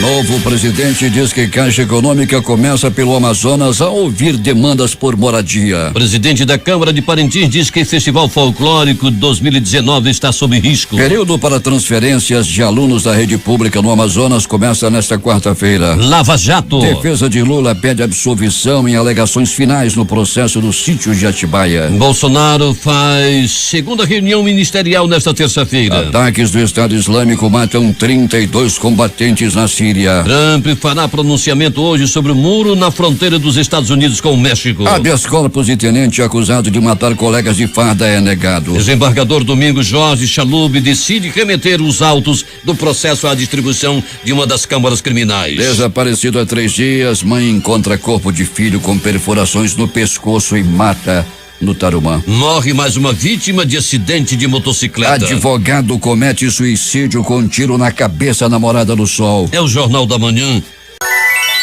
Novo presidente diz que Caixa Econômica começa pelo Amazonas a ouvir demandas por moradia. Presidente da Câmara de Parintins diz que Festival Folclórico 2019 está sob risco. Período para transferências de alunos da rede pública no Amazonas começa nesta quarta-feira. Lava Jato. Defesa de Lula pede absolvição em alegações finais no processo do sítio de Atibaia. Bolsonaro faz segunda reunião ministerial nesta terça-feira. Ataques do Estado Islâmico matam 32 combatentes na Síria. Trump fará pronunciamento hoje sobre o muro na fronteira dos Estados Unidos com o México. Habeas corpus de tenente acusado de matar colegas de farda é negado. Desembargador Domingos Jorge Chalub decide remeter os autos do processo à distribuição de uma das câmaras criminais. Desaparecido há 3 dias, mãe encontra corpo de filho com perfurações no pescoço e mata no Tarumã. Morre mais uma vítima de acidente de motocicleta. Advogado comete suicídio com tiro na cabeça na Morada do Sol. É o Jornal da Manhã.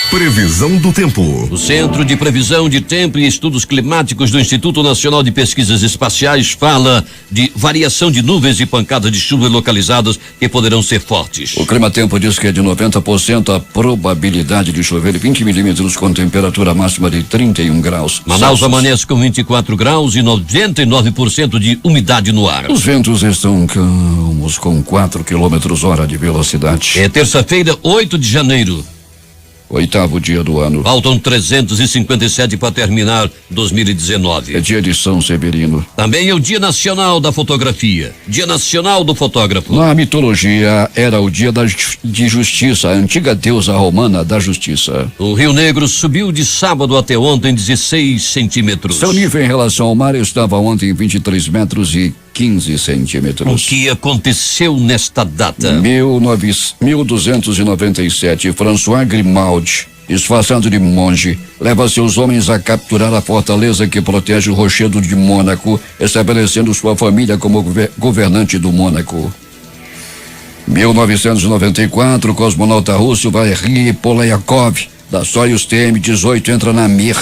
Previsão do tempo. O Centro de Previsão de Tempo e Estudos Climáticos do Instituto Nacional de Pesquisas Espaciais fala de variação de nuvens e pancadas de chuva localizadas que poderão ser fortes. O Climatempo diz que é de 90% a probabilidade de chover 20 milímetros com temperatura máxima de 31 graus. Manaus amanhece com 24 graus e 99% de umidade no ar. Os ventos estão calmos com 4 km/h de velocidade. É terça-feira, 8 de janeiro. 8º dia do ano. Faltam 357 para terminar 2019. É dia de São Severino. Também é o Dia Nacional da Fotografia. Dia Nacional do Fotógrafo. Na mitologia, era o dia de justiça, a antiga deusa romana da justiça. O Rio Negro subiu de sábado até ontem 16 centímetros. Seu nível em relação ao mar estava ontem 23 metros e 15 centímetros. O que aconteceu nesta data? 1297, François Grimaldi, disfarçado de monge, leva seus homens a capturar a fortaleza que protege o Rochedo de Mônaco, estabelecendo sua família como governante do Mônaco. 1994, o cosmonauta russo Valery Polyakov, da Soyuz TM-18, entra na Mir.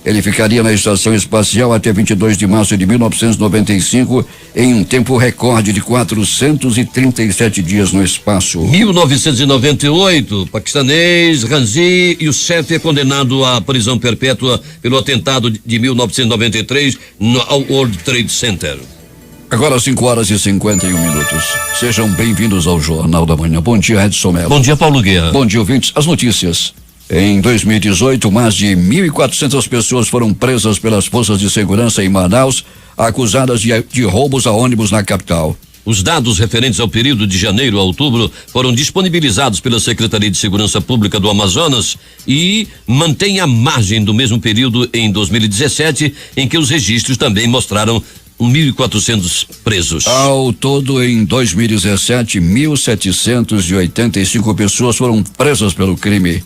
Ele ficaria na estação espacial até 22 de março de 1995, em um tempo recorde de 437 dias no espaço. 1998, paquistanês Ranzi Youssef é condenado à prisão perpétua pelo atentado de 1993 ao World Trade Center. Agora 5h51. Sejam bem-vindos ao Jornal da Manhã. Bom dia, Edson Mello. Bom dia, Paulo Guerra. Bom dia, ouvintes. As notícias. Em 2018, mais de 1.400 pessoas foram presas pelas forças de segurança em Manaus, acusadas de roubos a ônibus na capital. Os dados referentes ao período de janeiro a outubro foram disponibilizados pela Secretaria de Segurança Pública do Amazonas e mantém a margem do mesmo período em 2017, em que os registros também mostraram 1.400 presos. Ao todo, em 2017, 1.785 pessoas foram presas pelo crime.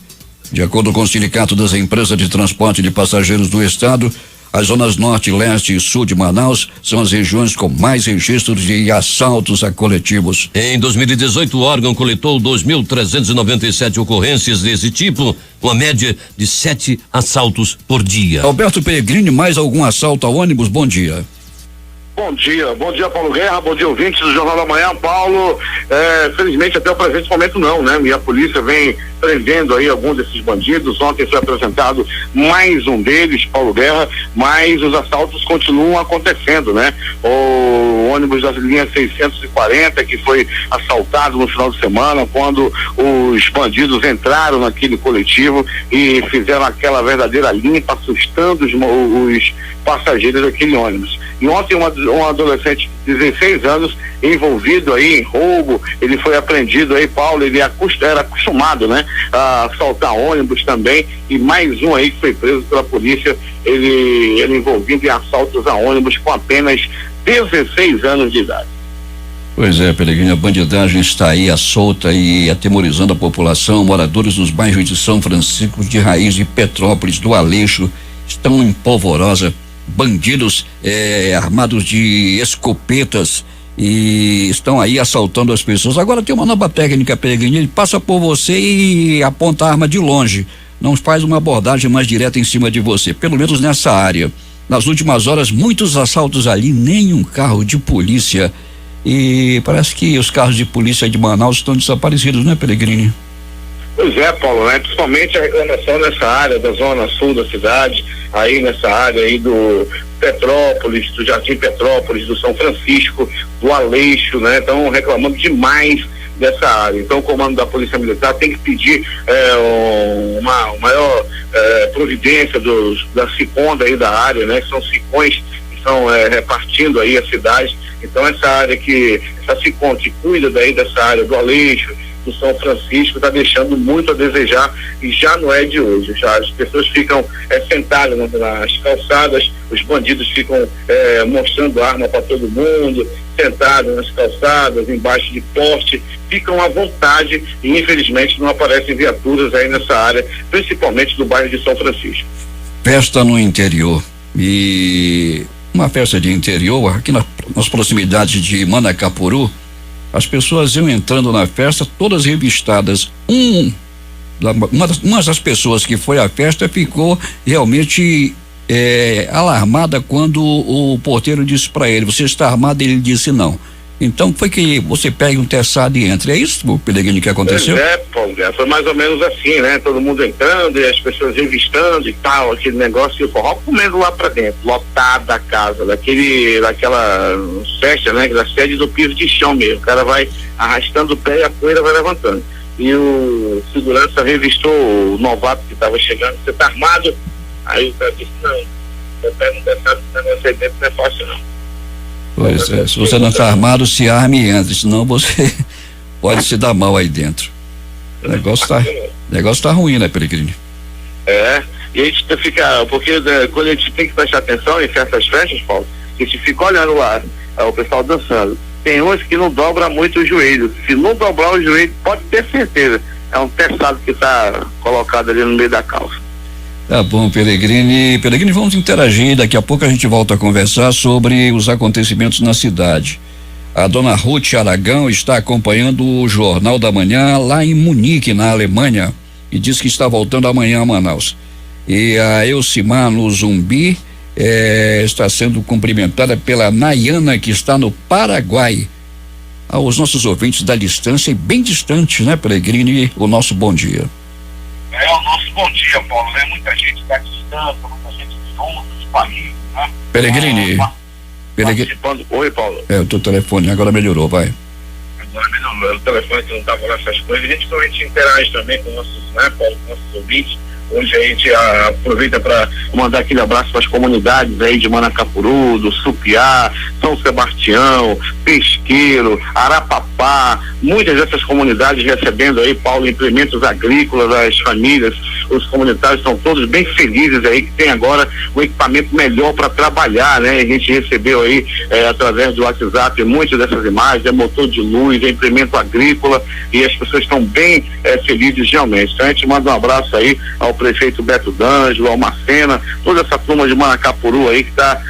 De acordo com o Sindicato das Empresas de Transporte de Passageiros do Estado, as zonas norte, leste e sul de Manaus são as regiões com mais registros de assaltos a coletivos. Em 2018, o órgão coletou 2.397 ocorrências desse tipo, uma média de 7 assaltos por dia. Alberto Peregrini, mais algum assalto a ônibus? Bom dia. Bom dia Paulo Guerra, bom dia ouvintes do Jornal da Manhã. Paulo, felizmente até o presente momento não, né? E a polícia vem prendendo aí alguns desses bandidos. Ontem foi apresentado mais um deles, Paulo Guerra, mas os assaltos continuam acontecendo, né? O ônibus da linha 640 que foi assaltado no final de semana, quando os bandidos entraram naquele coletivo e fizeram aquela verdadeira limpa, assustando os passageiros daquele ônibus. E ontem um adolescente de 16 anos envolvido aí em roubo, ele foi apreendido aí, Paulo, ele era acostumado, né, a assaltar ônibus também, e mais um aí que foi preso pela polícia, ele envolvido em assaltos a ônibus com apenas 16 anos de idade. Pois é, Peregrini, a bandidagem está aí à solta e atemorizando a população. Moradores dos bairros de São Francisco de Raiz e Petrópolis do Aleixo estão em polvorosa. Bandidos armados de escopetas e estão aí assaltando as pessoas. Agora tem uma nova técnica, Peregrini, ele passa por você e aponta a arma de longe, não faz uma abordagem mais direta em cima de você, pelo menos nessa área. Nas últimas horas, muitos assaltos ali, nem um carro de polícia e parece que os carros de polícia de Manaus estão desaparecidos, né, Peregrini? Pois é, Paulo, né? Principalmente a reclamação nessa área da zona sul da cidade, aí nessa área aí do Petrópolis, do Jardim Petrópolis, do São Francisco, do Aleixo, né? Estão reclamando demais dessa área. Então o comando da Polícia Militar tem que pedir uma maior providência da Siconda aí da área, né? Que são Sicões que estão repartindo aí a cidade. Então essa Sicom que cuida daí dessa área do Aleixo, do São Francisco, está deixando muito a desejar, e já não é de hoje. Já as pessoas ficam sentadas nas calçadas, os bandidos ficam mostrando arma para todo mundo, sentados nas calçadas, embaixo de poste, ficam à vontade e infelizmente não aparecem viaturas aí nessa área, principalmente do bairro de São Francisco. Festa no interior, e uma festa de interior aqui nas proximidades de Manacapuru. As pessoas iam entrando na festa, todas revistadas. Uma das pessoas que foi à festa ficou realmente alarmada quando o porteiro disse para ele: "Você está armado?" Ele disse não. Então foi que você pega um teçado e entra. É isso, Peregrini, que aconteceu? Paulo, foi mais ou menos assim, né? Todo mundo entrando e as pessoas revistando e tal, aquele negócio, e o forró comendo lá pra dentro, lotada a casa, daquela festa, né? Da sede do piso de chão mesmo. O cara vai arrastando o pé e a poeira vai levantando. E o segurança revistou o novato que estava chegando: "Você tá armado?" Aí o cara disse: "Não, você pega um teçado, não sei dentro, não é fácil não." Pois é, se você não está armado, se arme e entre, senão você pode se dar mal aí dentro. O negócio tá ruim, né, Peregrini? E a gente fica, porque quando a gente tem que prestar atenção em certas festas, Paulo, a gente fica olhando lá, o pessoal dançando. Tem uns que não dobra muito o joelho. Se não dobrar o joelho, pode ter certeza, é um teçado que está colocado ali no meio da calça. Tá bom, Peregrini, vamos interagir, daqui a pouco a gente volta a conversar sobre os acontecimentos na cidade. A dona Ruth Aragão está acompanhando o Jornal da Manhã lá em Munique, na Alemanha, e diz que está voltando amanhã a Manaus. E a Elcimar no Zumbi está sendo cumprimentada pela Nayana, que está no Paraguai. Aos nossos ouvintes da distância e bem distante, né, Peregrini, o nosso bom dia. O nosso bom dia, Paulo, né? Muita gente da distância, muita gente de outros países, né? Peregrini. Participando. Oi, Paulo. O teu telefone agora melhorou, vai. Agora melhorou, o telefone que não estava lá essas coisas. A gente interage também com nossos, né, Paulo, com nossos ouvintes. Hoje a gente aproveita para mandar aquele abraço para as comunidades aí de Manacapuru, do Supiá, São Sebastião, Pesqueiro, Arapapá, muitas dessas comunidades recebendo aí, Paulo, implementos agrícolas, as famílias, os comunitários estão todos bem felizes aí que tem agora um equipamento melhor para trabalhar, né? A gente recebeu aí através do WhatsApp muitas dessas imagens, motor de luz, implemento agrícola, e as pessoas estão bem felizes realmente. Então a gente manda um abraço aí ao prefeito Beto D'Angelo, ao Macena, toda essa turma de Manacapuru aí que está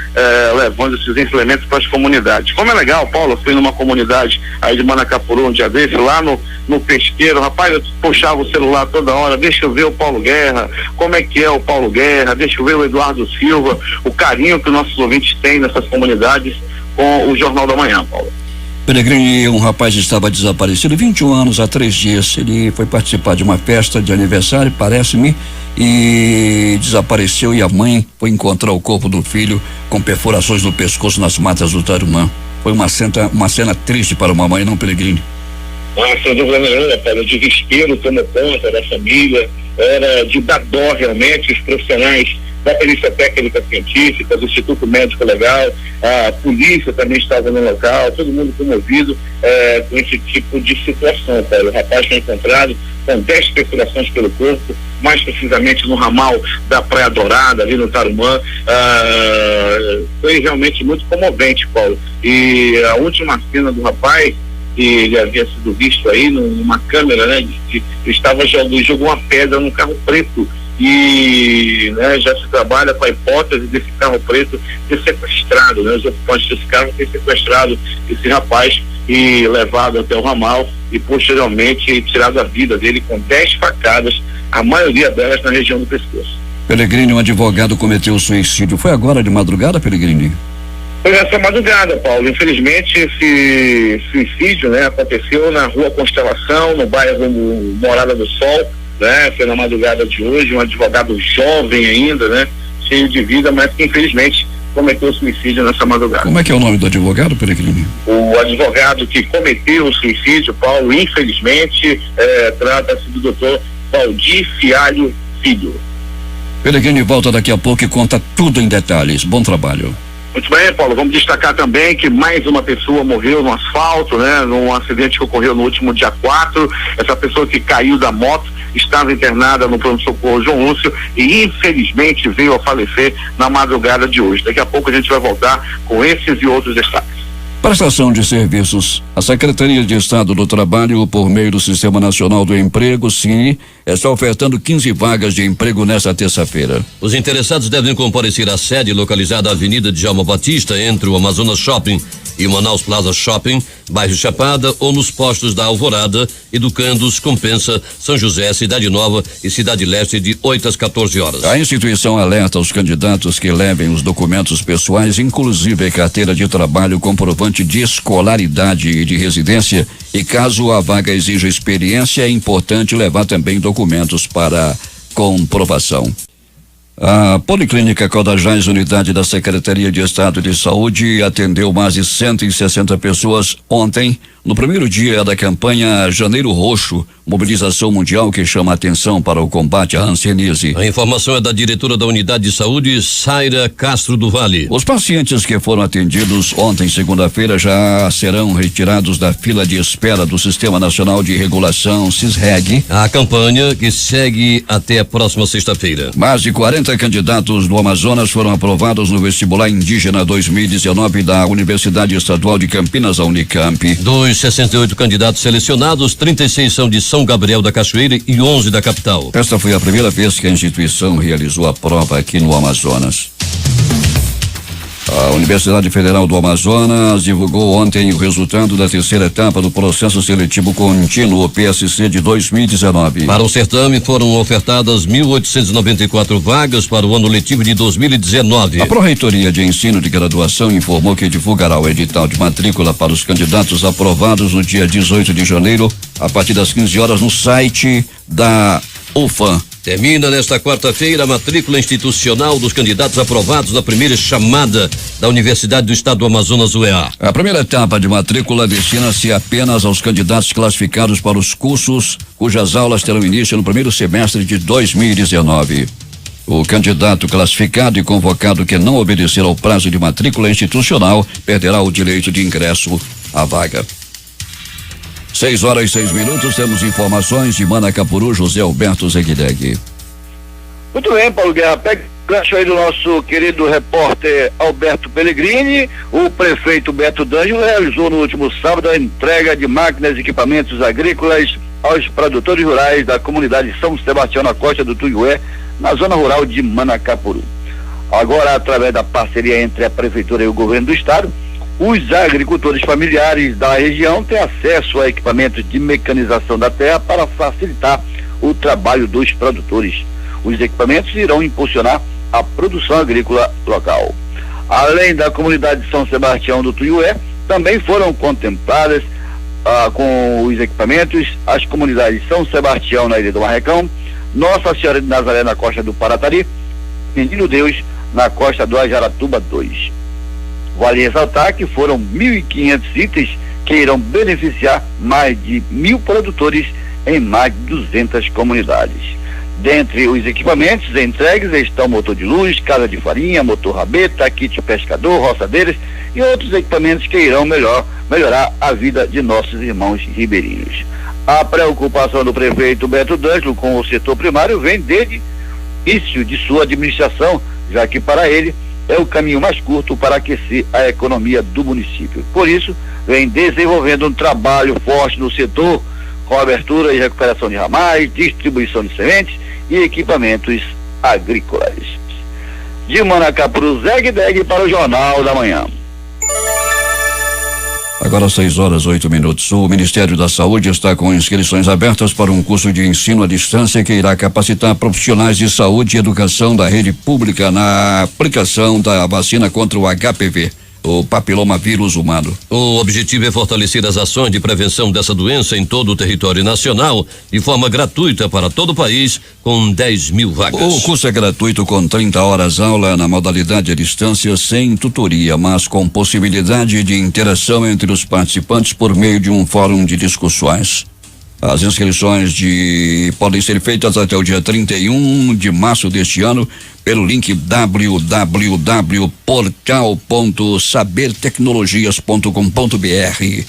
levando esses implementos para as comunidades. Como é legal, Paulo, eu fui numa comunidade aí de Manacapuru um dia desse, lá no Pesqueiro, rapaz, eu puxava o celular toda hora, deixa eu ver o Paulo Guerra, como é que é o Paulo Guerra, deixa eu ver o Eduardo Silva, o carinho que os nossos ouvintes têm nessas comunidades com o Jornal da Manhã, Paulo. Peregrini, um rapaz estava desaparecido 21 anos, há 3 dias. Ele foi participar de uma festa de aniversário, parece-me, e desapareceu, e a mãe foi encontrar o corpo do filho com perfurações no pescoço nas matas do Tarumã. Foi uma cena triste para uma mãe, não, Peregrini? Sem dúvida nenhuma, Paulo, o desespero tomou conta da família, era de dar dó realmente. Os profissionais da perícia técnica científica, do Instituto Médico Legal, a polícia também estava no local, todo mundo comovido com esse tipo de situação, Paulo. O rapaz foi encontrado com 10 perfurações pelo corpo, mais precisamente no ramal da Praia Dourada, ali no Tarumã. Foi realmente muito comovente, Paulo. E a última cena do rapaz, que ele havia sido visto aí numa câmera, né, jogou uma pedra num carro preto, e, né, já se trabalha com a hipótese desse carro preto ter sequestrado, né, os ocupantes desse carro ter sequestrado esse rapaz e levado até o ramal e posteriormente tirado a vida dele com 10 facadas, a maioria delas na região do pescoço. Peregrini, um advogado cometeu suicídio. Foi agora de madrugada, Peregrini? Foi nessa madrugada, Paulo. Infelizmente, esse suicídio, né, aconteceu na Rua Constelação, no bairro Morada do Sol, né? Foi na madrugada de hoje, um advogado jovem ainda, né? Cheio de vida, mas que infelizmente cometeu suicídio nessa madrugada. Como é que é o nome do advogado, Peregrino? O advogado que cometeu o suicídio, Paulo, infelizmente, trata-se do doutor Valdir Fialho Filho. Peregrino volta daqui a pouco e conta tudo em detalhes. Bom trabalho. Muito bem, Paulo, vamos destacar também que mais uma pessoa morreu no asfalto, né? Num acidente que ocorreu no último dia 4, essa pessoa que caiu da moto estava internada no pronto-socorro João Lúcio e infelizmente veio a falecer na madrugada de hoje. Daqui a pouco a gente vai voltar com esses e outros destaques. Prestação de serviços. A Secretaria de Estado do Trabalho, por meio do Sistema Nacional do Emprego, SINE, está ofertando 15 vagas de emprego nesta terça-feira. Os interessados devem comparecer à sede localizada na Avenida Djalma Batista, entre o Amazonas Shopping e o Manaus Plaza Shopping, bairro Chapada, ou nos postos da Alvorada, Educandos, Compensa, São José, Cidade Nova e Cidade Leste, de 8 às 14 horas. A instituição alerta os candidatos que levem os documentos pessoais, inclusive carteira de trabalho, comprovante de escolaridade e de residência, e caso a vaga exija experiência, é importante levar também documentos para comprovação. A Policlínica Codajás, unidade da Secretaria de Estado de Saúde, atendeu mais de 160 pessoas ontem, no primeiro dia da campanha Janeiro Roxo, mobilização mundial que chama a atenção para o combate à hanseníase. A informação é da diretora da Unidade de Saúde, Saira Castro do Vale. Os pacientes que foram atendidos ontem, segunda-feira, já serão retirados da fila de espera do Sistema Nacional de Regulação, SISREG. A campanha que segue até a próxima sexta-feira. Mais de 40 candidatos do Amazonas foram aprovados no vestibular indígena 2019 da Universidade Estadual de Campinas, a Unicamp. Dos 68 candidatos selecionados, 36 são de São Gabriel da Cachoeira e 11 da capital. Esta foi a primeira vez que a instituição realizou a prova aqui no Amazonas. A Universidade Federal do Amazonas divulgou ontem o resultado da terceira etapa do processo seletivo contínuo PSC de 2019. Para o certame foram ofertadas 1.894 vagas para o ano letivo de 2019. A Pró-Reitoria de Ensino de Graduação informou que divulgará o edital de matrícula para os candidatos aprovados no dia 18 de janeiro, a partir das 15 horas, no site da UFAM. Termina nesta quarta-feira a matrícula institucional dos candidatos aprovados na primeira chamada da Universidade do Estado do Amazonas, UEA. A primeira etapa de matrícula destina-se apenas aos candidatos classificados para os cursos cujas aulas terão início no primeiro semestre de 2019. O candidato classificado e convocado que não obedecer ao prazo de matrícula institucional perderá o direito de ingresso à vaga. 6h06, temos informações de Manacapuru, José Alberto Zegdeg. Muito bem, Paulo Guerra, pega o gancho aí do nosso querido repórter Alberto Pellegrini. O prefeito Beto D'Angelo realizou no último sábado a entrega de máquinas e equipamentos agrícolas aos produtores rurais da comunidade São Sebastião, na costa do Tuiué, na zona rural de Manacapuru. Agora, através da parceria entre a prefeitura e o governo do estado, os agricultores familiares da região têm acesso a equipamentos de mecanização da terra para facilitar o trabalho dos produtores. Os equipamentos irão impulsionar a produção agrícola local. Além da comunidade de São Sebastião do Tuiué, também foram contempladas com os equipamentos as comunidades de São Sebastião na Ilha do Marrecão, Nossa Senhora de Nazaré na costa do Paratari, Menino Deus na costa do Ajaratuba 2. Vale ressaltar que foram 1.500 itens que irão beneficiar mais de 1.000 produtores em mais de 200 comunidades. Dentre os equipamentos entregues estão motor de luz, casa de farinha, motor rabeta, kit pescador, roçadeiras e outros equipamentos que irão melhorar a vida de nossos irmãos ribeirinhos. A preocupação do prefeito Beto D'Angelo com o setor primário vem desde o início de sua administração, já que para ele é o caminho mais curto para aquecer a economia do município. Por isso, vem desenvolvendo um trabalho forte no setor, com abertura e recuperação de ramais, distribuição de sementes e equipamentos agrícolas. De Manacapuru, Zegdeg para o Jornal da Manhã. Agora 6h08. O Ministério da Saúde está com inscrições abertas para um curso de ensino à distância que irá capacitar profissionais de saúde e educação da rede pública na aplicação da vacina contra o HPV. o papilomavírus humano. O objetivo é fortalecer as ações de prevenção dessa doença em todo o território nacional, de forma gratuita para todo o país, com 10 mil vagas. O curso é gratuito com 30 horas aula na modalidade à distância, sem tutoria, mas com possibilidade de interação entre os participantes por meio de um fórum de discussões. As inscrições podem ser feitas até o dia 31 de março deste ano pelo link www.portal.sabertecnologias.com.br.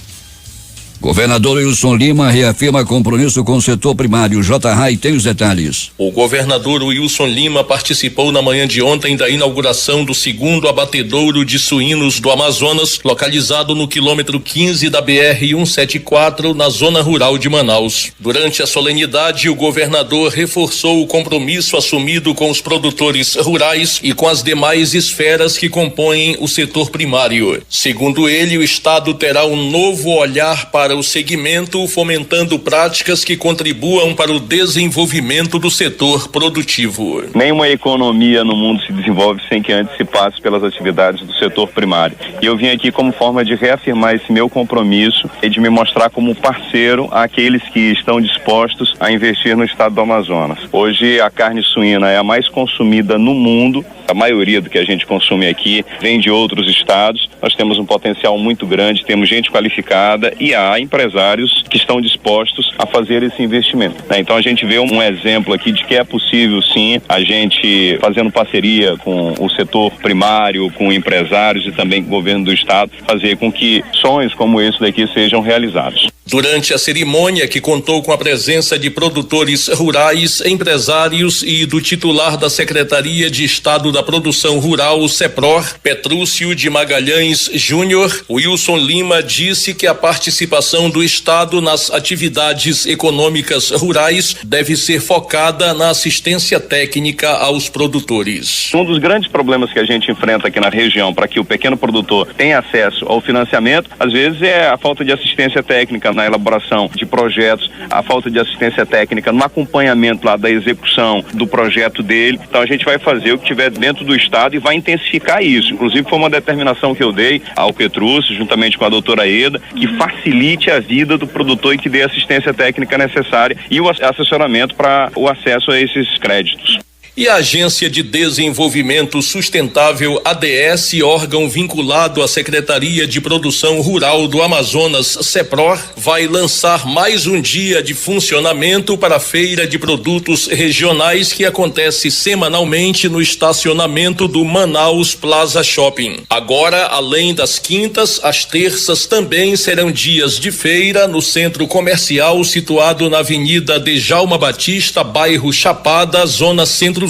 Governador Wilson Lima reafirma compromisso com o setor primário. J.Rai tem os detalhes. O governador Wilson Lima participou na manhã de ontem da inauguração do segundo abatedouro de suínos do Amazonas, localizado no quilômetro 15 da BR-174, na zona rural de Manaus. Durante a solenidade, o governador reforçou o compromisso assumido com os produtores rurais e com as demais esferas que compõem o setor primário. Segundo ele, o Estado terá um novo olhar para o segmento, fomentando práticas que contribuam para o desenvolvimento do setor produtivo. Nenhuma economia no mundo se desenvolve sem que antes se passe pelas atividades do setor primário. E eu vim aqui como forma de reafirmar esse meu compromisso e de me mostrar como parceiro àqueles que estão dispostos a investir no estado do Amazonas. Hoje a carne suína é a mais consumida no mundo. A maioria do que a gente consome aqui vem de outros estados. Nós temos um potencial muito grande, temos gente qualificada e há empresários que estão dispostos a fazer esse investimento, né? Então a gente vê um exemplo aqui de que é possível sim, a gente fazendo parceria com o setor primário, com empresários e também com o governo do estado, fazer com que sonhos como esse daqui sejam realizados. Durante a cerimônia, que contou com a presença de produtores rurais, empresários e do titular da Secretaria de Estado da Produção Rural, CEPROR, Petrúcio de Magalhães Júnior, Wilson Lima disse que a participação do Estado nas atividades econômicas rurais deve ser focada na assistência técnica aos produtores. Um dos grandes problemas que a gente enfrenta aqui na região para que o pequeno produtor tenha acesso ao financiamento, às vezes é a falta de assistência técnica na elaboração de projetos, a falta de assistência técnica no acompanhamento lá da execução do projeto dele. Então a gente vai fazer o que tiver dentro do estado e vai intensificar isso. Inclusive foi uma determinação que eu dei ao Petrúcio, juntamente com a doutora Eda, que facilite a vida do produtor e que dê assistência técnica necessária e o assessoramento para o acesso a esses créditos. E a Agência de Desenvolvimento Sustentável, ADS, órgão vinculado à Secretaria de Produção Rural do Amazonas, CEPROR, vai lançar mais um dia de funcionamento para a Feira de Produtos Regionais que acontece semanalmente no estacionamento do Manaus Plaza Shopping. Agora, além das quintas, as terças também serão dias de feira no centro comercial situado na Avenida Djalma Batista, bairro Chapada, zona centro-sul.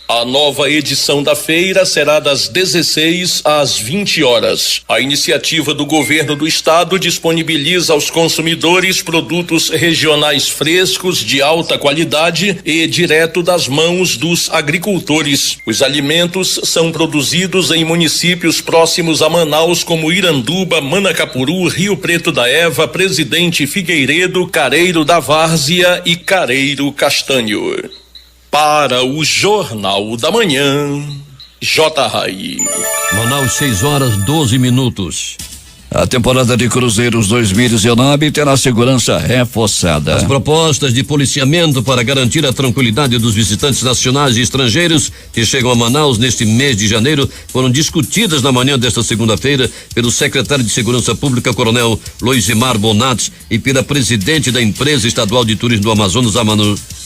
A nova edição da feira será das 16 às 20 horas. A iniciativa do governo do estado disponibiliza aos consumidores produtos regionais frescos de alta qualidade e direto das mãos dos agricultores. Os alimentos são produzidos em municípios próximos a Manaus, como Iranduba, Manacapuru, Rio Preto da Eva, Presidente Figueiredo, Careiro da Várzea e Careiro Castanho. Para o Jornal da Manhã, J.Rai. Manaus, 6h12. A temporada de cruzeiros 2019 terá segurança reforçada. As propostas de policiamento para garantir a tranquilidade dos visitantes nacionais e estrangeiros que chegam a Manaus neste mês de janeiro foram discutidas na manhã desta segunda-feira pelo secretário de Segurança Pública, Coronel Loisimar Bonatti, e pela presidente da empresa estadual de turismo do Amazonas,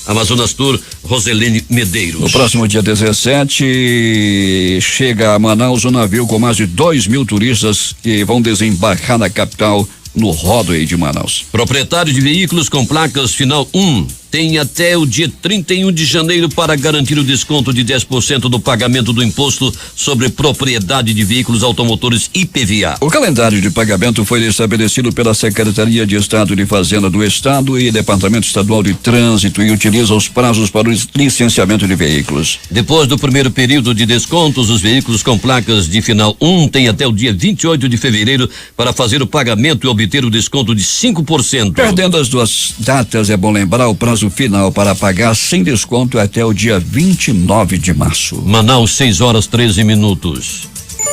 Amazonas Tour, Roselene Medeiros. No próximo dia 17 chega a Manaus um navio com mais de 2.000 turistas que vão desembarcar na capital no Rodoe de Manaus. Proprietário de veículos com placas final 1 tem até o dia 31 de janeiro para garantir o desconto de 10% do pagamento do imposto sobre propriedade de veículos automotores IPVA. O calendário de pagamento foi estabelecido pela Secretaria de Estado de Fazenda do Estado e Departamento Estadual de Trânsito e utiliza os prazos para o licenciamento de veículos. Depois do primeiro período de descontos, os veículos com placas de final 1 têm até o dia 28 de fevereiro para fazer o pagamento e obter o desconto de 5%. Perdendo as duas datas, é bom lembrar o prazo final para pagar sem desconto até o dia 29 de março. Manaus, 6h13.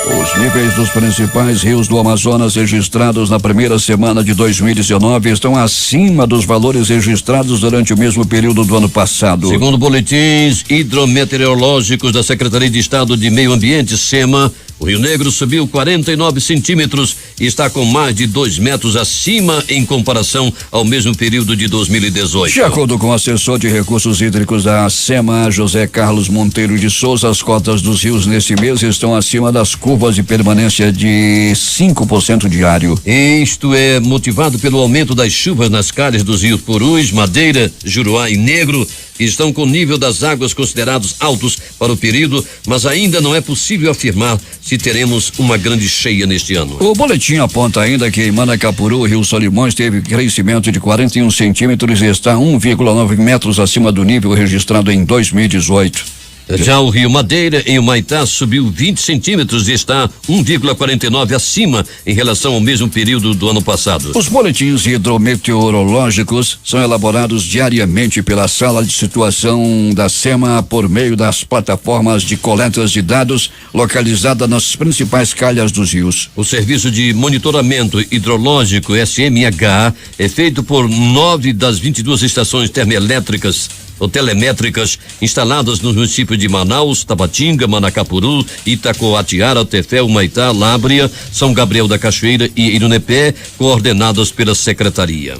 Os níveis dos principais rios do Amazonas registrados na primeira semana de 2019 estão acima dos valores registrados durante o mesmo período do ano passado. Segundo boletins hidrometeorológicos da Secretaria de Estado de Meio Ambiente, SEMA, o Rio Negro subiu 49 centímetros e está com mais de 2 metros acima em comparação ao mesmo período de 2018. De acordo com o assessor de recursos hídricos da SEMA, José Carlos Monteiro de Souza, as cotas dos rios neste mês estão acima das curvas de permanência de 5% diário. Isto é motivado pelo aumento das chuvas nas calhas dos rios Purus, Madeira, Juruá e Negro, que estão com o nível das águas considerados altos para o período, mas ainda não é possível afirmar se teremos uma grande cheia neste ano. O boletim aponta ainda que em Manacapuru, o Rio Solimões teve crescimento de 41 centímetros e está 1,9 metros acima do nível registrado em 2018. Já o Rio Madeira, em Humaitá, subiu 20 centímetros e está 1,49 acima em relação ao mesmo período do ano passado. Os boletins hidrometeorológicos são elaborados diariamente pela Sala de Situação da SEMA por meio das plataformas de coletas de dados localizada nas principais calhas dos rios. O serviço de monitoramento hidrológico SMH é feito por 9 das 22 estações termoelétricas ou telemétricas instaladas nos municípios de Manaus, Tabatinga, Manacapuru, Itacoatiara, Tefé, Humaitá, Lábrea, São Gabriel da Cachoeira e Irunepé, coordenadas pela Secretaria.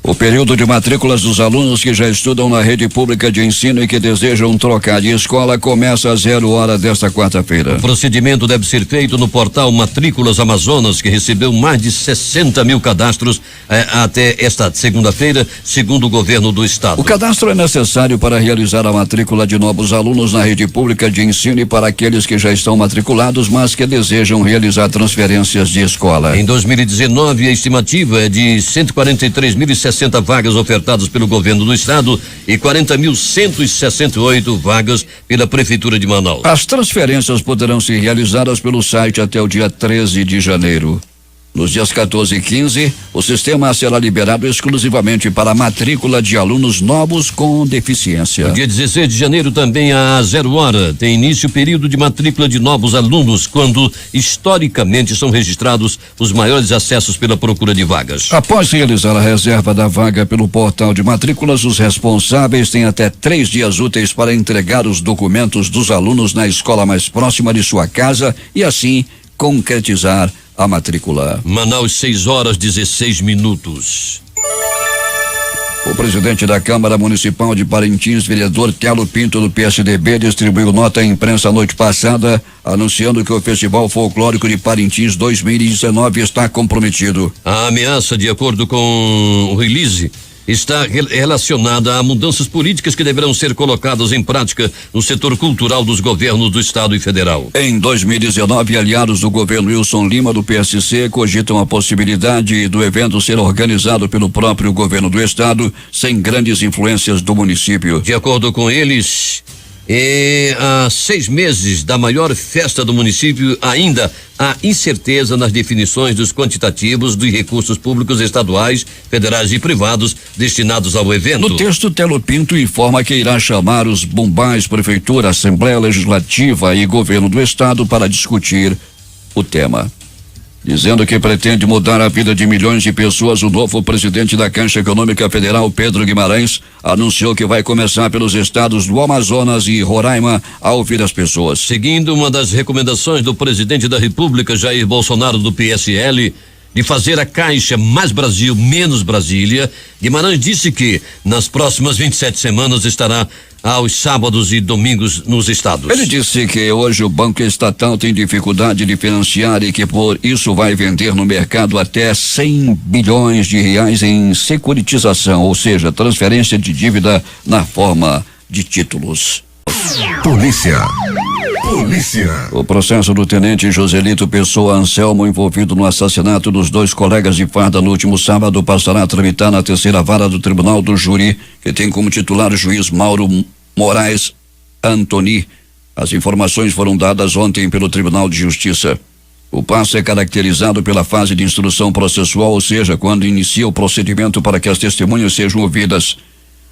O período de matrículas dos alunos que já estudam na rede pública de ensino e que desejam trocar de escola começa às 0h desta quarta-feira. O procedimento deve ser feito no portal Matrículas Amazonas, que recebeu mais de 60 mil cadastros até esta segunda-feira, segundo o governo do estado. O cadastro é necessário para realizar a matrícula de novos alunos na rede pública de ensino e para aqueles que já estão matriculados, mas que desejam realizar transferências de escola. Em 2019, a estimativa é de 143.060 vagas ofertadas pelo governo do estado e 40.168 vagas pela prefeitura de Manaus. As transferências poderão ser realizadas pelo site até o dia 13 de janeiro. Nos dias 14 e 15, o sistema será liberado exclusivamente para a matrícula de alunos novos com deficiência. No dia 16 de janeiro, também às 0h, tem início o período de matrícula de novos alunos, quando historicamente são registrados os maiores acessos pela procura de vagas. Após realizar a reserva da vaga pelo portal de matrículas, os responsáveis têm até 3 dias úteis para entregar os documentos dos alunos na escola mais próxima de sua casa e assim concretizar a matrícula. Manaus, 6h16. O presidente da Câmara Municipal de Parintins, vereador Telo Pinto, do PSDB, distribuiu nota à imprensa a noite passada, anunciando que o Festival Folclórico de Parintins 2019 está comprometido. A ameaça, de acordo com o release, está relacionada a mudanças políticas que deverão ser colocadas em prática no setor cultural dos governos do estado e federal. Em 2019, aliados do governo Wilson Lima, do PSC, cogitam a possibilidade do evento ser organizado pelo próprio governo do estado, sem grandes influências do município. De acordo com eles, há 6 meses da maior festa do município, ainda há incerteza nas definições dos quantitativos dos recursos públicos estaduais, federais e privados destinados ao evento. No texto, Telo Pinto informa que irá chamar os bombais, prefeitura, Assembleia Legislativa e governo do estado para discutir o tema. Dizendo que pretende mudar a vida de milhões de pessoas, o novo presidente da Caixa Econômica Federal, Pedro Guimarães, anunciou que vai começar pelos estados do Amazonas e Roraima a ouvir as pessoas. Seguindo uma das recomendações do presidente da República, Jair Bolsonaro, do PSL, de fazer a Caixa mais Brasil, menos Brasília, Guimarães disse que nas próximas 27 semanas estará aos sábados e domingos nos estados. Ele disse que hoje o Banco Estatal tem dificuldade de financiar e que por isso vai vender no mercado até 100 bilhões de reais em securitização, ou seja, transferência de dívida na forma de títulos. Polícia. O processo do tenente Joselito Pessoa Anselmo, envolvido no assassinato dos 2 colegas de farda no último sábado, passará a tramitar na 3ª Vara do Tribunal do Júri, que tem como titular o juiz Mauro Moraes Antoni. As informações foram dadas ontem pelo Tribunal de Justiça. O passo é caracterizado pela fase de instrução processual, ou seja, quando inicia o procedimento para que as testemunhas sejam ouvidas.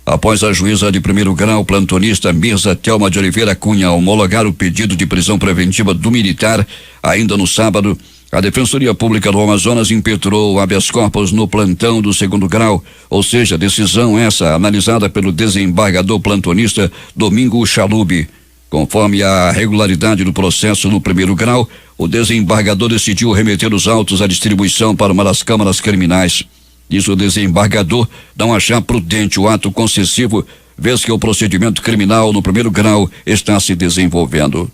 Após a juíza de primeiro grau, plantonista Mirza Thelma de Oliveira Cunha, homologar o pedido de prisão preventiva do militar, ainda no sábado, a Defensoria Pública do Amazonas impetrou o habeas corpus no plantão do segundo grau, ou seja, decisão essa analisada pelo desembargador plantonista Domingo Chalub. Conforme a regularidade do processo no primeiro grau, o desembargador decidiu remeter os autos à distribuição para uma das câmaras criminais. Diz o desembargador não achar prudente o ato concessivo, vez que o procedimento criminal no primeiro grau está se desenvolvendo.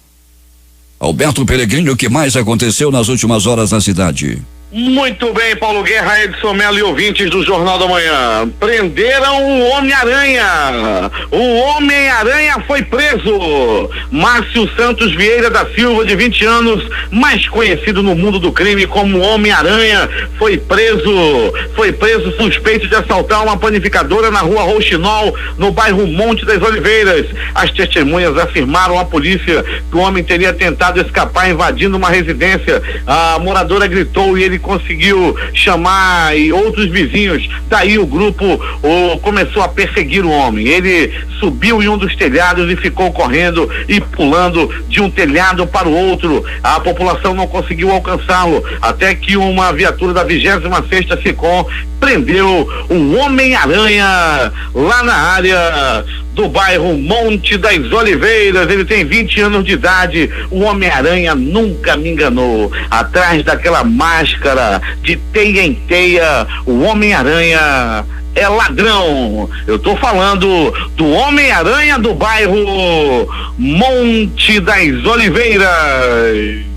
Alberto Pellegrini, o que mais aconteceu nas últimas horas na cidade? Muito bem, Paulo Guerra, Edson Mello e ouvintes do Jornal da Manhã. Prenderam o Homem-Aranha. O Homem-Aranha foi preso. Márcio Santos Vieira da Silva, de 20 anos, mais conhecido no mundo do crime como Homem-Aranha, foi preso suspeito de assaltar uma panificadora na rua Rouxinol, no bairro Monte das Oliveiras. As testemunhas afirmaram à polícia que o homem teria tentado escapar invadindo uma residência. A moradora gritou e ele conseguiu chamar outros vizinhos. Daí o grupo começou a perseguir o homem. Ele subiu em um dos telhados e ficou correndo e pulando de um telhado para o outro. A população não conseguiu alcançá-lo, até que uma viatura da 26ª SECOM prendeu um Homem-Aranha lá na área do bairro Monte das Oliveiras. Ele tem 20 anos de idade. O Homem-Aranha nunca me enganou. Atrás daquela máscara de teia em teia, o Homem-Aranha é ladrão. Eu tô falando do Homem-Aranha do bairro Monte das Oliveiras.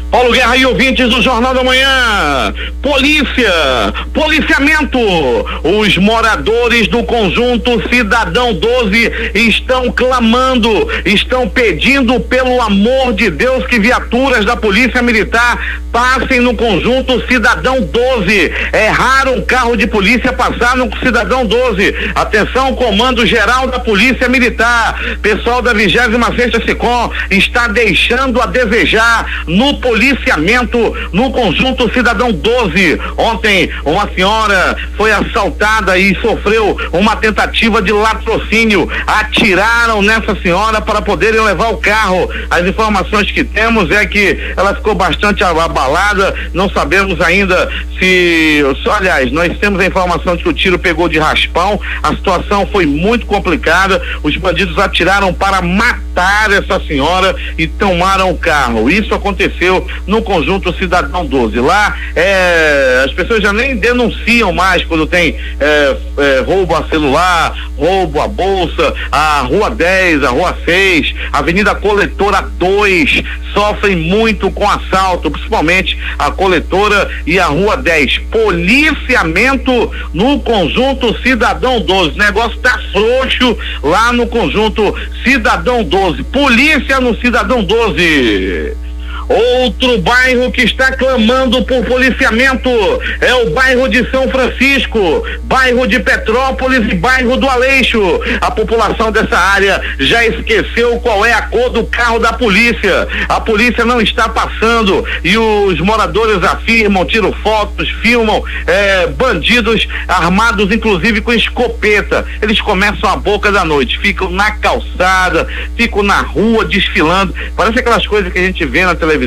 Paulo Guerra e ouvintes do Jornal da Manhã. Policiamento. Os moradores do conjunto Cidadão 12 estão clamando, estão pedindo pelo amor de Deus que viaturas da Polícia Militar passem no conjunto Cidadão 12. É raro um carro de polícia passar no Cidadão 12. Atenção, Comando Geral da Polícia Militar. Pessoal da 26ª SECOM está deixando a desejar no policiamento no conjunto Cidadão 12. Ontem uma senhora foi assaltada e sofreu uma tentativa de latrocínio. Atiraram nessa senhora para poderem levar o carro. As informações que temos é que ela ficou bastante abalada. Não sabemos ainda se... Aliás, nós temos a informação de que o tiro pegou de raspão. A situação foi muito complicada. Os bandidos atiraram para matar essa senhora e tomaram o carro. Isso aconteceu no conjunto Cidadão 12. Lá as pessoas já nem denunciam mais quando tem roubo a celular, roubo a bolsa. A Rua 10, a Rua 6, a Avenida Coletora 2 sofrem muito com assalto, principalmente a Coletora e a Rua 10. Policiamento no conjunto Cidadão 12. O negócio tá frouxo lá no conjunto Cidadão 12. Polícia no Cidadão 12. Outro bairro que está clamando por policiamento é o bairro de São Francisco, bairro de Petrópolis e bairro do Aleixo. A população dessa área já esqueceu qual é a cor do carro da polícia. A polícia não está passando e os moradores afirmam, tiram fotos, filmam bandidos armados inclusive com escopeta. Eles começam a boca da noite, ficam na calçada, ficam na rua desfilando. Parece aquelas coisas que a gente vê na televisão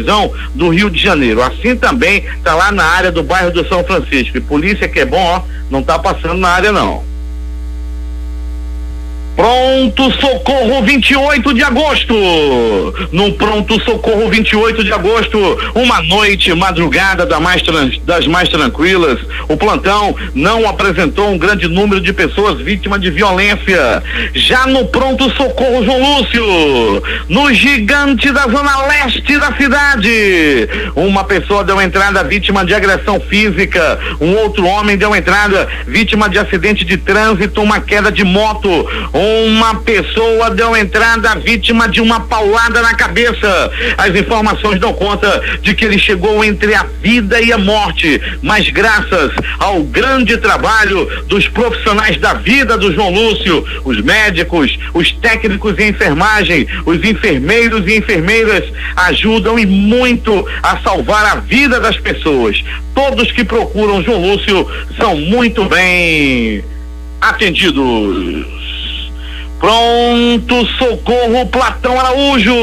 do Rio de Janeiro. Assim também tá lá na área do bairro do São Francisco. E polícia que é bom, ó, não tá passando na área não. Pronto Socorro 28 de agosto. No Pronto Socorro 28 de agosto, uma noite, madrugada das mais tranquilas. O plantão não apresentou um grande número de pessoas vítimas de violência. Já no Pronto Socorro João Lúcio, no Gigante da Zona Leste da cidade, uma pessoa deu entrada vítima de agressão física. Um outro homem deu entrada vítima de acidente de trânsito, uma queda de moto. Uma pessoa deu entrada vítima de uma paulada na cabeça. As informações dão conta de que ele chegou entre a vida e a morte, mas graças ao grande trabalho dos profissionais da vida do João Lúcio, os médicos, os técnicos em enfermagem, os enfermeiros e enfermeiras ajudam e muito a salvar a vida das pessoas. Todos que procuram João Lúcio são muito bem atendidos. Pronto socorro Platão Araújo,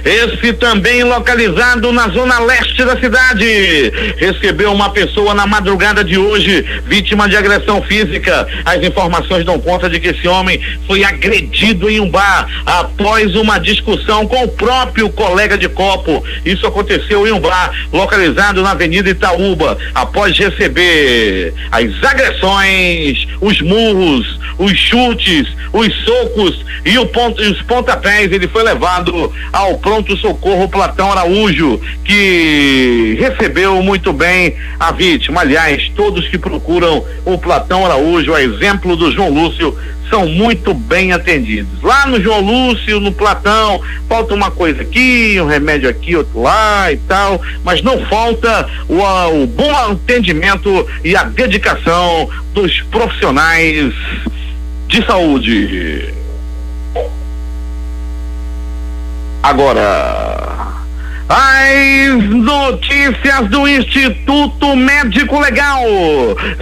esse também localizado na zona leste da cidade, recebeu uma pessoa na madrugada de hoje, vítima de agressão física. As informações dão conta de que esse homem foi agredido em um bar após uma discussão com o próprio colega de copo. Isso aconteceu em um bar localizado na Avenida Itaúba, após receber as agressões, os murros, os chutes, os socos e os pontapés. Ele foi levado ao pronto-socorro Platão Araújo, que recebeu muito bem a vítima. Aliás, todos que procuram o Platão Araújo, a exemplo do João Lúcio, são muito bem atendidos. Lá no João Lúcio, no Platão, falta uma coisa aqui, um remédio aqui, outro lá e tal, mas não falta o bom atendimento e a dedicação dos profissionais de saúde. Agora, as notícias do Instituto Médico Legal.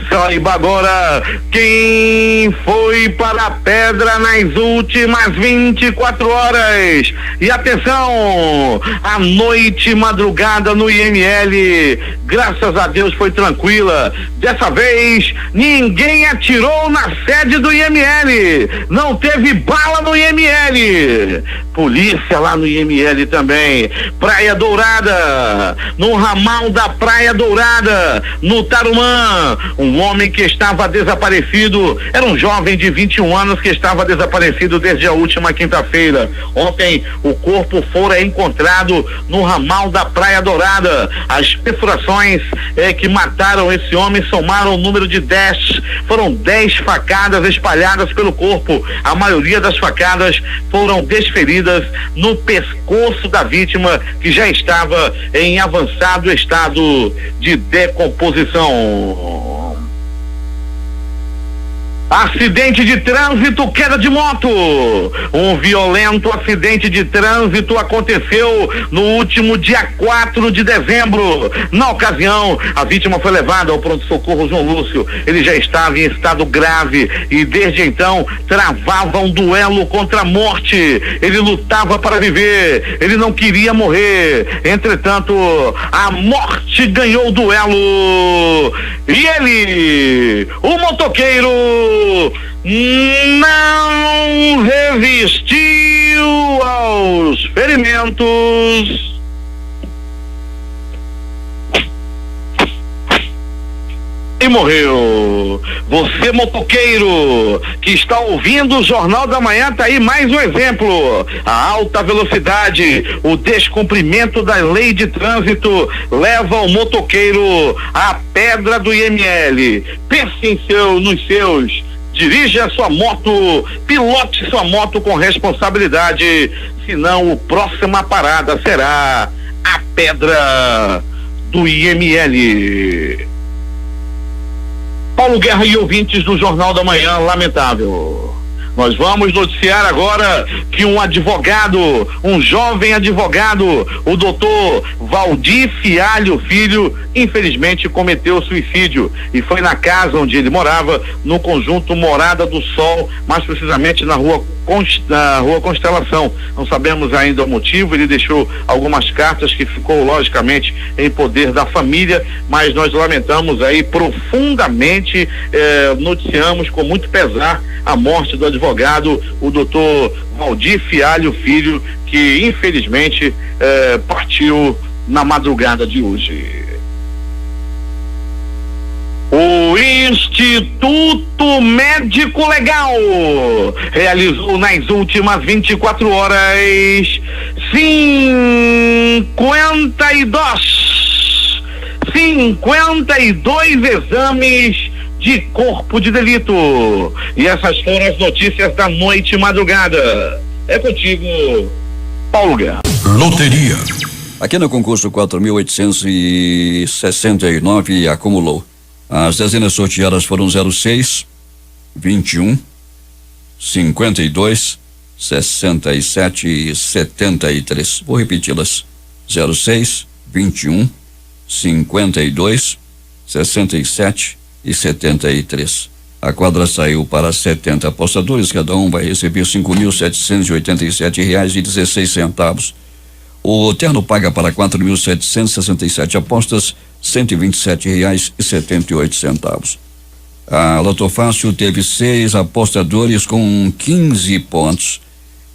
Saiba agora quem foi para a pedra nas últimas 24 horas. E atenção, a noite madrugada no IML, graças a Deus foi tranquila. Dessa vez, ninguém atirou na sede do IML. Não teve bala no IML. Polícia lá no IML também. Praia Dourada, no ramal da Praia Dourada, no Tarumã, um homem que estava desaparecido, era um jovem de 21 anos que estava desaparecido desde a última quinta-feira. Ontem o corpo fora encontrado no ramal da Praia Dourada. As perfurações que mataram esse homem somaram o número de 10. Foram 10 facadas espalhadas pelo corpo. A maioria das facadas foram desferidas no pescoço da vítima, que já estava em avançado estado de decomposição. Acidente de trânsito, queda de moto. Um violento acidente de trânsito aconteceu no último dia 4 de dezembro. Na ocasião, a vítima foi levada ao pronto-socorro João Lúcio. Ele já estava em estado grave e desde então travava um duelo contra a morte. Ele lutava para viver, ele não queria morrer. Entretanto, a morte ganhou o duelo. E ele, o motoqueiro, não resistiu aos ferimentos e morreu. Você, motoqueiro que está ouvindo o Jornal da Manhã, tá aí mais um exemplo. A alta velocidade, o descumprimento da lei de trânsito leva o motoqueiro à pedra do IML. Pense nos seus. Dirija a sua moto, pilote sua moto com responsabilidade, senão a próxima parada será a pedra do IML. Paulo Guerra e ouvintes do Jornal da Manhã, lamentável. Nós vamos noticiar agora que um advogado, um jovem advogado, o doutor Valdir Fialho Filho, infelizmente cometeu suicídio e foi na casa onde ele morava, no conjunto Morada do Sol, mais precisamente na rua Constelação. Não sabemos ainda o motivo. Ele deixou algumas cartas que ficou logicamente em poder da família, mas nós lamentamos aí profundamente, noticiamos com muito pesar a morte do advogado, o doutor Valdir Fialho Filho, que infelizmente partiu na madrugada de hoje. O Instituto Médico Legal realizou nas últimas 24 horas 52 exames de corpo de delito. E essas foram as notícias da noite e madrugada. É contigo, Paulo Guerra. Loteria. Aqui no concurso 4.869 acumulou. As dezenas sorteadas foram 06, 21, 52, 67 e 73. Vou repeti-las. 06, 21, 52, 67 e 73. A quadra saiu para 70 apostadores, cada um vai receber R$ 5.787,16. O terno paga para 4.767 apostas, R$ 127,78. A Loto Fácil teve 6 apostadores com 15 pontos.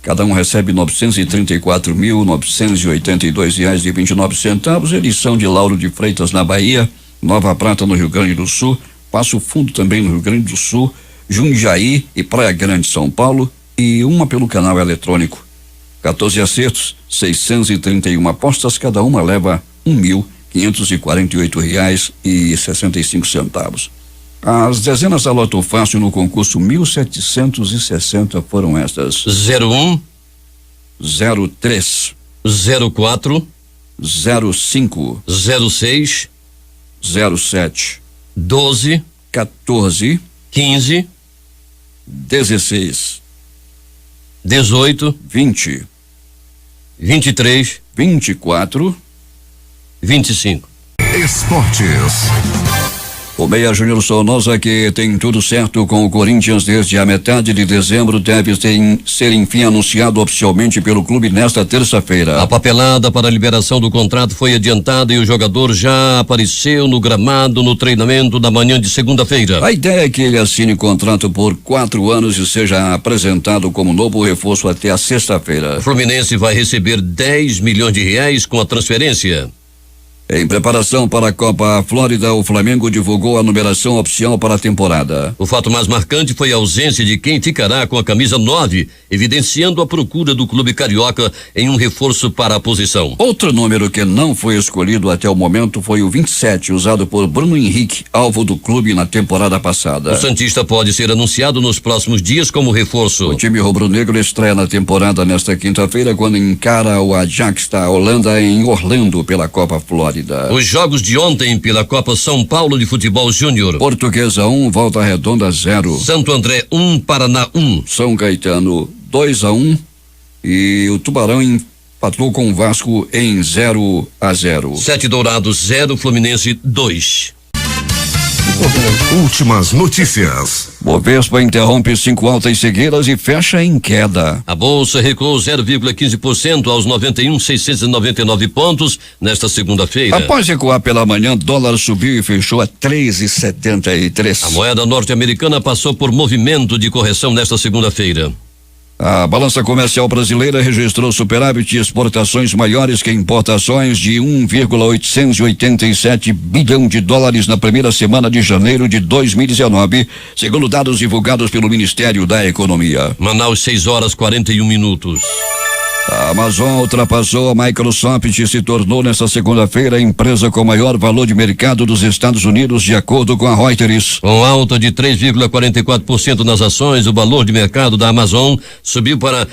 Cada um recebe R$ 934.982,29. Eles são de Lauro de Freitas, na Bahia, Nova Prata, no Rio Grande do Sul, Passo Fundo também no Rio Grande do Sul, Jundiaí e Praia Grande, São Paulo, e uma pelo canal eletrônico. 14 acertos, 631 apostas, cada uma leva R$ 1.548,65. As dezenas da Loto Fácil no concurso 1760 foram estas: 01, 03, 04, 05, 06, 07, 12, 14, 15, 16, 18, 20, 23, 24. 25. Esportes. O meia Júnior Sounosa, que tem tudo certo com o Corinthians desde a metade de dezembro, deve ser enfim anunciado oficialmente pelo clube nesta terça-feira. A papelada para a liberação do contrato foi adiantada e o jogador já apareceu no gramado no treinamento da manhã de segunda-feira. A ideia é que ele assine contrato por 4 anos e seja apresentado como novo reforço até a sexta-feira. O Fluminense vai receber 10 milhões de reais com a transferência. Em preparação para a Copa Flórida, o Flamengo divulgou a numeração oficial para a temporada. O fato mais marcante foi a ausência de quem ficará com a camisa 9, evidenciando a procura do clube carioca em um reforço para a posição. Outro número que não foi escolhido até o momento foi o 27, usado por Bruno Henrique, alvo do clube na temporada passada. O santista pode ser anunciado nos próximos dias como reforço. O time rubro-negro estreia na temporada nesta quinta-feira, quando encara o Ajax da Holanda em Orlando pela Copa Flórida. Os jogos de ontem pela Copa São Paulo de Futebol Júnior. Portuguesa 1, Volta Redonda 0. Santo André 1, Paraná 1. São Caetano 2-1 e o Tubarão empatou com o Vasco em 0-0. 7 Dourados 0, Fluminense 2. Últimas notícias. Bovespa interrompe 5 altas seguidas e fecha em queda. A bolsa recuou 0,15% aos 91.699 pontos nesta segunda-feira. Após recuar pela manhã, dólar subiu e fechou a 3,73. A moeda norte-americana passou por movimento de correção nesta segunda-feira. A balança comercial brasileira registrou superávit de exportações maiores que importações de 1,887 bilhão de dólares na primeira semana de janeiro de 2019, segundo dados divulgados pelo Ministério da Economia. Manaus, 6h41. A Amazon ultrapassou a Microsoft e se tornou nesta segunda-feira a empresa com maior valor de mercado dos Estados Unidos, de acordo com a Reuters. Com alta de 3,44% nas ações, o valor de mercado da Amazon subiu para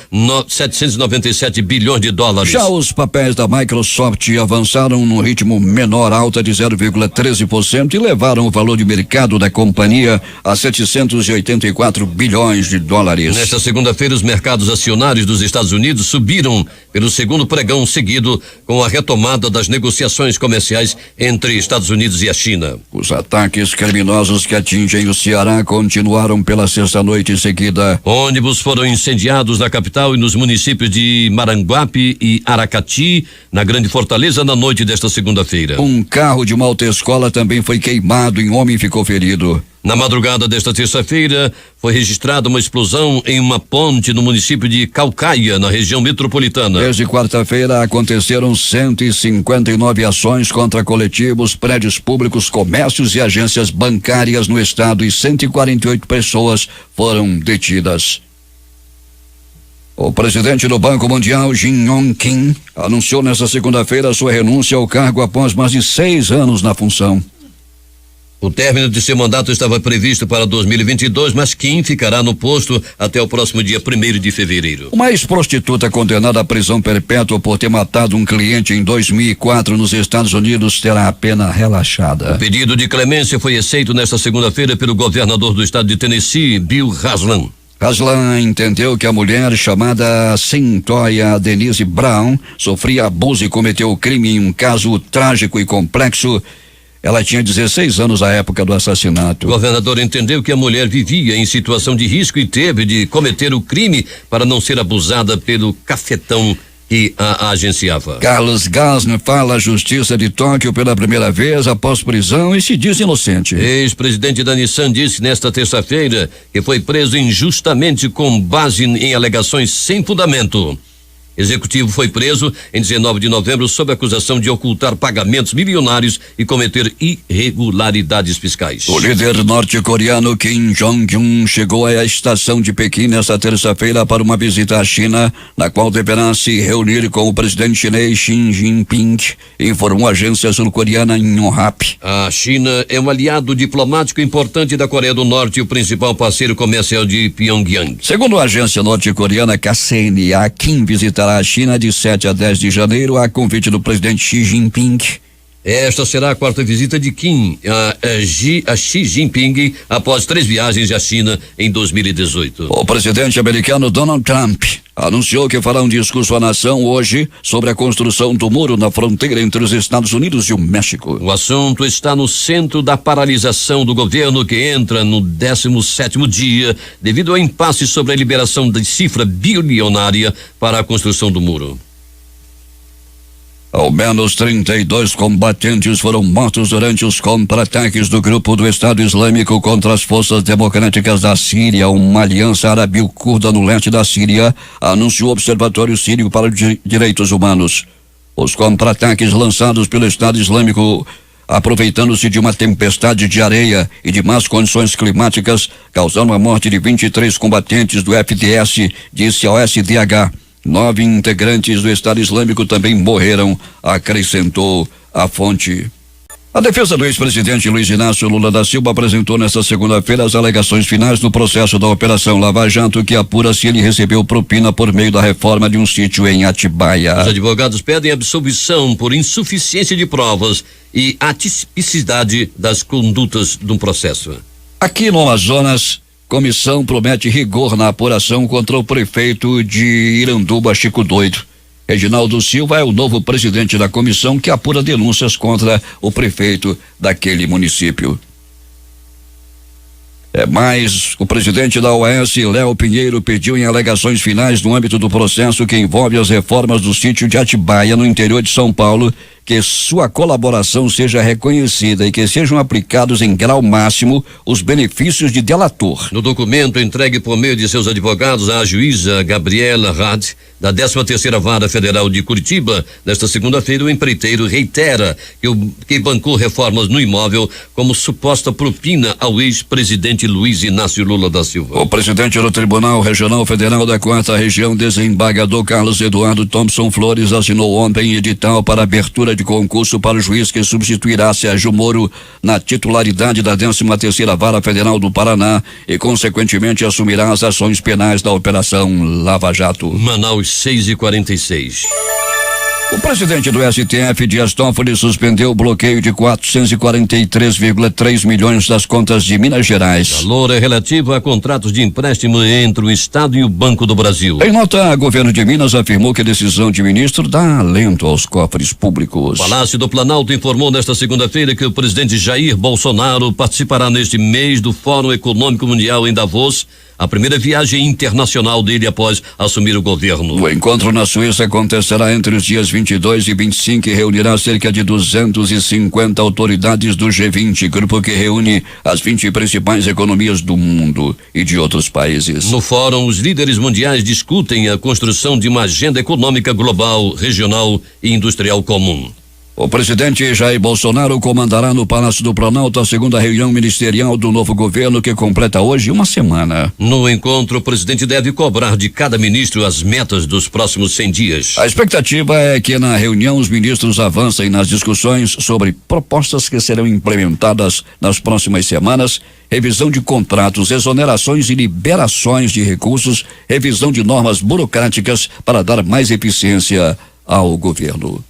797 bilhões de dólares. Já os papéis da Microsoft avançaram num ritmo menor, alta de 0,13%, e levaram o valor de mercado da companhia a 784 bilhões de dólares. Nesta segunda-feira, os mercados acionários dos Estados Unidos subiram pelo segundo pregão seguido com a retomada das negociações comerciais entre Estados Unidos e a China. Os ataques criminosos que atingem o Ceará continuaram pela sexta-noite seguida. Ônibus foram incendiados na capital e nos municípios de Maranguape e Aracati, na Grande Fortaleza, na noite desta segunda-feira. Um carro de uma autoescola também foi queimado e um homem ficou ferido. Na madrugada desta terça-feira, foi registrada uma explosão em uma ponte no município de Caucaia, na região metropolitana. Desde quarta-feira aconteceram 159 ações contra coletivos, prédios públicos, comércios e agências bancárias no estado e 148 pessoas foram detidas. O presidente do Banco Mundial, Jim Yong Kim, anunciou nesta segunda-feira sua renúncia ao cargo após mais de 6 anos na função. O término de seu mandato estava previsto para 2022, mas Kim ficará no posto até o próximo dia 1º de fevereiro. Uma ex-prostituta condenada à prisão perpétua por ter matado um cliente em 2004 nos Estados Unidos terá a pena relaxada. O pedido de clemência foi aceito nesta segunda-feira pelo governador do estado de Tennessee, Bill Haslam. Haslam entendeu que a mulher chamada Cynthia Denise Brown sofria abuso e cometeu o crime em um caso trágico e complexo Ela tinha 16 anos à época do assassinato. O governador entendeu que a mulher vivia em situação de risco e teve de cometer o crime para não ser abusada pelo cafetão que a agenciava. Carlos Ghosn fala à Justiça de Tóquio pela primeira vez após prisão e se diz inocente. Ex-presidente da Nissan disse nesta terça-feira que foi preso injustamente com base em alegações sem fundamento. Executivo foi preso em 19 de novembro sob acusação de ocultar pagamentos milionários e cometer irregularidades fiscais. O líder norte-coreano Kim Jong-un chegou à estação de Pequim nesta terça-feira para uma visita à China, na qual deverá se reunir com o presidente chinês Xi Jinping, informou a agência sul-coreana Yonhap. A China é um aliado diplomático importante da Coreia do Norte e o principal parceiro comercial de Pyongyang. Segundo a agência norte-coreana KCNA, Kim visitará a China de 7 a 10 de janeiro a convite do presidente Xi Jinping. Esta será a quarta visita de Kim a Xi Jinping após 3 viagens à China em 2018. O presidente americano Donald Trump anunciou que fará um discurso à nação hoje sobre a construção do muro na fronteira entre os Estados Unidos e o México. O assunto está no centro da paralisação do governo, que entra no 17º dia devido ao impasse sobre a liberação de cifra bilionária para a construção do muro. Ao menos 32 combatentes foram mortos durante os contra-ataques do grupo do Estado Islâmico contra as forças democráticas da Síria, uma aliança árabe-curda no leste da Síria, anunciou o Observatório Sírio para os Direitos Humanos. Os contra-ataques lançados pelo Estado Islâmico, aproveitando-se de uma tempestade de areia e de más condições climáticas, causaram a morte de 23 combatentes do FDS, disse ao SDH. 9 integrantes do Estado Islâmico também morreram, acrescentou a fonte. A defesa do ex-presidente Luiz Inácio Lula da Silva apresentou nesta segunda-feira as alegações finais no processo da Operação Lava Jato, que apura se ele recebeu propina por meio da reforma de um sítio em Atibaia. Os advogados pedem absolvição por insuficiência de provas e atipicidade das condutas do processo. Aqui no Amazonas, comissão promete rigor na apuração contra o prefeito de Iranduba, Chico Doido. Reginaldo Silva é o novo presidente da comissão que apura denúncias contra o prefeito daquele município. O presidente da OAS, Léo Pinheiro, pediu em alegações finais no âmbito do processo que envolve as reformas do sítio de Atibaia, no interior de São Paulo, que sua colaboração seja reconhecida e que sejam aplicados em grau máximo os benefícios de delator. No documento entregue por meio de seus advogados à juíza Gabriela Rad, da 13ª Vara Federal de Curitiba, nesta segunda-feira, o empreiteiro reitera que bancou reformas no imóvel como suposta propina ao ex-presidente Luiz Inácio Lula da Silva. O presidente do Tribunal Regional Federal da 4ª Região, desembargador Carlos Eduardo Thompson Flores, assinou ontem edital para abertura de concurso para o juiz que substituirá Sérgio Moro na titularidade da 13ª Vara Federal do Paraná e, consequentemente, assumirá as ações penais da Operação Lava Jato. Manaus, 6h46. O presidente do STF, Dias Toffoli, suspendeu o bloqueio de 443,3 milhões das contas de Minas Gerais. O valor é relativo a contratos de empréstimo entre o Estado e o Banco do Brasil. Em nota, o governo de Minas afirmou que a decisão de ministro dá alento aos cofres públicos. O Palácio do Planalto informou nesta segunda-feira que o presidente Jair Bolsonaro participará neste mês do Fórum Econômico Mundial em Davos, a primeira viagem internacional dele após assumir o governo. O encontro na Suíça acontecerá entre os dias 22 e 25 e reunirá cerca de 250 autoridades do G20, grupo que reúne as 20 principais economias do mundo e de outros países. No fórum, os líderes mundiais discutem a construção de uma agenda econômica global, regional e industrial comum. O presidente Jair Bolsonaro comandará no Palácio do Planalto a segunda reunião ministerial do novo governo, que completa hoje uma semana. No encontro, o presidente deve cobrar de cada ministro as metas dos próximos 100 dias. A expectativa é que na reunião os ministros avancem nas discussões sobre propostas que serão implementadas nas próximas semanas, revisão de contratos, exonerações e liberações de recursos, revisão de normas burocráticas para dar mais eficiência ao governo.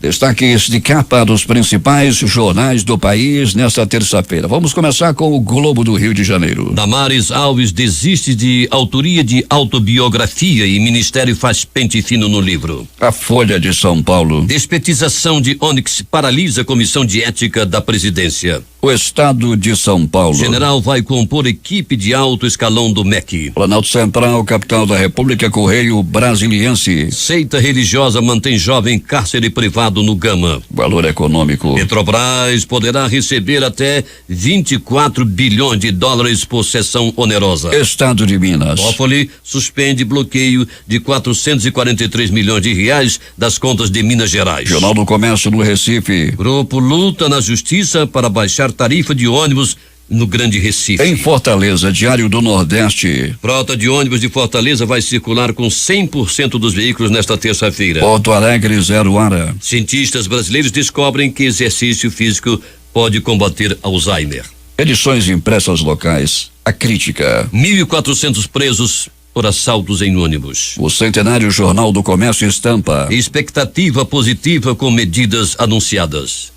Destaques de capa dos principais jornais do país nesta terça-feira. Vamos começar com o Globo do Rio de Janeiro. Damares Alves desiste de autoria de autobiografia e Ministério faz pente fino no livro. A Folha de São Paulo. Despetização de Onyx paralisa a comissão de ética da presidência. O Estado de São Paulo. General vai compor equipe de alto escalão do MEC. Planalto Central, capital da República, Correio Brasiliense. Seita religiosa mantém jovem cárcere privado no Gama. Valor econômico. Petrobras poderá receber até 24 bilhões de dólares por sessão onerosa. Estado de Minas. Toffoli suspende bloqueio de 443 milhões de reais das contas de Minas Gerais. Jornal do Comércio no Recife. Grupo luta na justiça para baixar tarifa de ônibus no Grande Recife. Em Fortaleza, Diário do Nordeste. Frota de ônibus de Fortaleza vai circular com 100% dos veículos nesta terça-feira. Porto Alegre, Zero Hora. Cientistas brasileiros descobrem que exercício físico pode combater Alzheimer. Edições impressas locais. A Crítica. 1.400 presos por assaltos em ônibus. O Centenário Jornal do Comércio Estampa. Expectativa positiva com medidas anunciadas.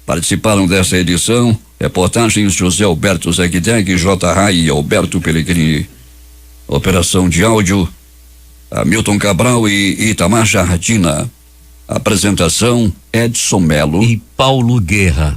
Participaram dessa edição reportagens José Alberto Zegdeg, J. Rai e Alberto Pellegrini. Operação de áudio Hamilton Cabral e Itamar Jardina. Apresentação Edson Melo e Paulo Guerra.